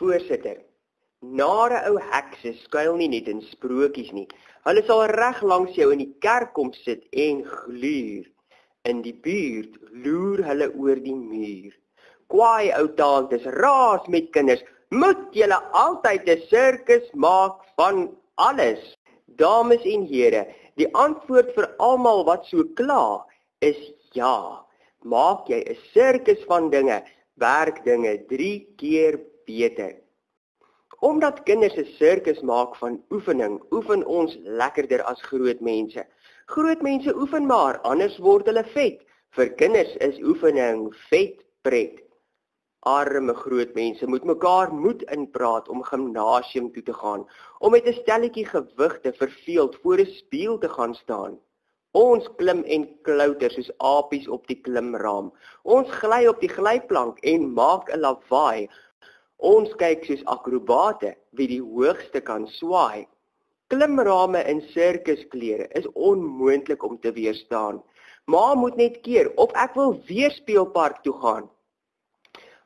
Voorsitter, nare ou hekse skuil nie net in sprokies nie. Hulle sal reg langs jou in die kerk kom sit en gluur. In die buurt loer hulle oor die muur. Kwaai ou tantes raas met kinders, moet julle altyd 'n sirkus maak van alles. Dames en here, die antwoord vir almal wat so kla is ja. Maak jy 'n sirkus van dinge, werk dinge 3 keer beter. Omdat kinders 'n sirkus maak van oefening, oefen ons lekkerder as groot mense. Groot mense oefen maar, anders word hulle vet. Vir kinders is oefening vetpret. Arme groot mense moet mekaar moed inpraat om gimnasium toe te gaan, om met 'n stelletjie gewigte verveeld voor 'n spieël te gaan staan. Ons klim en klouter soos apies op die klimraam. Ons gly op die glyplank en maak 'n lawaai. Ons kyk soos akrobate wie die hoogste kan swaai. Klimrame in sirkusklere is onmoontlik om te weerstaan. Ma moet net keer of ek wil weer speelpark toe gaan.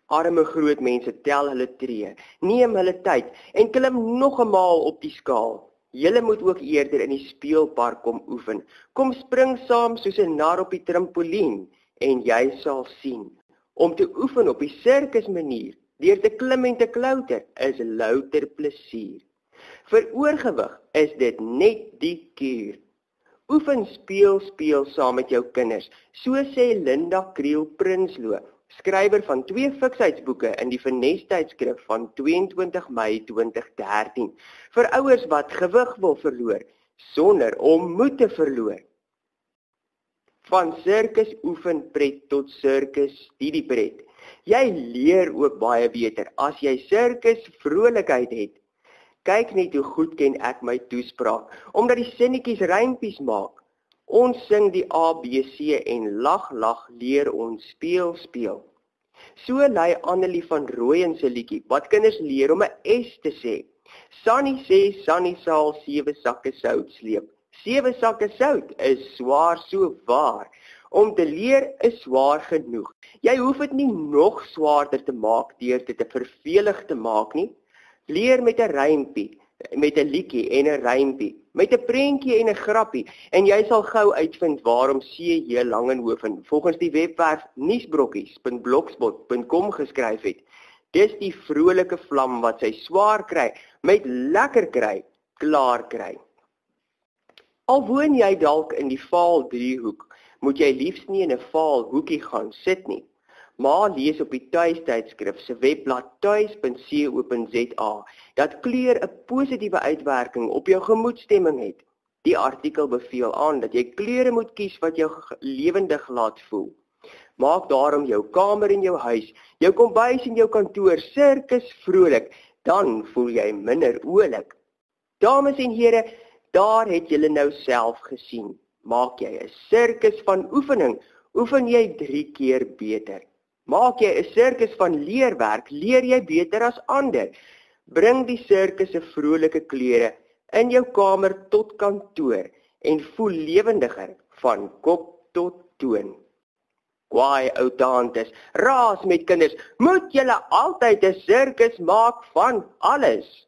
Arme groot mense tel hulle tree, neem hulle tyd en klim nog 'n maal op die skaal. Julle moet ook eerder in die speelpark kom oefen. Kom spring saam soos 'n nar op die trampolien en jy sal sien. Om te oefen op die sirkusmanier, deur te klim en te klouter, is louter plesier. Vir oorgewig is dit net die kuur. Oefen speel saam met jou kinders, so sê Linda Kriel Prinsloo, skrywer van 2 fiksheidsboeke in die Finesse-tydskrif van 22 Mei 2013, vir ouers wat gewig wil verloor, sonder om moed te verloor. Van sirkus oefenpret tot sirkus studiepret. Jy leer ook baie beter as jy sirkus vrolikheid het. Kyk net hoe goed ken ek my toespraak, omdat die sinnetjies rympies maak. Ons sing die ABC en lag leer ons speel. So lei Annelie van Rooyen se liedjie, wat kinders leer om 'n S te sê. Sunny sê, Sunny sal 7 sakke sout sleep. 7 sakke sout is swaar so waar. Om te leer is swaar genoeg. Jy hoef dit nie nog swaarder te maak deur dit te vervelig te maak nie. Leer met 'n rympie, met 'n liedjie en 'n rympie, met 'n prentjie en 'n grappie, en jy sal gou uitvind waarom C.J. Langenhoven volgens die webwerf nuusbrokkies.blogspot.com geskryf het. Dis die vrolike vlam wat sy swaar kry, met lekker kry, klaar kry. Al woon jy dalk in die vaal driehoek, moet jy liefs nie in 'n vaal hoekie gaan sit nie. Maar lees op die Tuis-tydskrif se webblad tuis.co.za dat kleur 'n positiewe uitwerking op jou gemoedstemming het. Die artikel beveel aan dat jy kleure moet kies wat jou lewendig laat voel. Maak daarom jou kamer en jou huis, jou kombuis en jou kantoor sirkus vrolik, dan voel jy minder oulik. Dames en here, daar het julle nou self gesien. Maak jy 'n sirkus van oefening, oefen jy 3 keer beter. Maak jy 'n sirkus van leerwerk, leer jy beter as ander. Bring die sirkus se vrolike kleure in jou kamer tot kantoor en voel lewendiger van kop tot toon. Kwaai ou tantes, raas met kinders, moet julle altyd 'n sirkus maak van alles.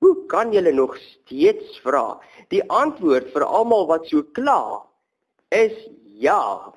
Hoe kan julle nog steeds vra? Die antwoord vir almal wat so kla is ja.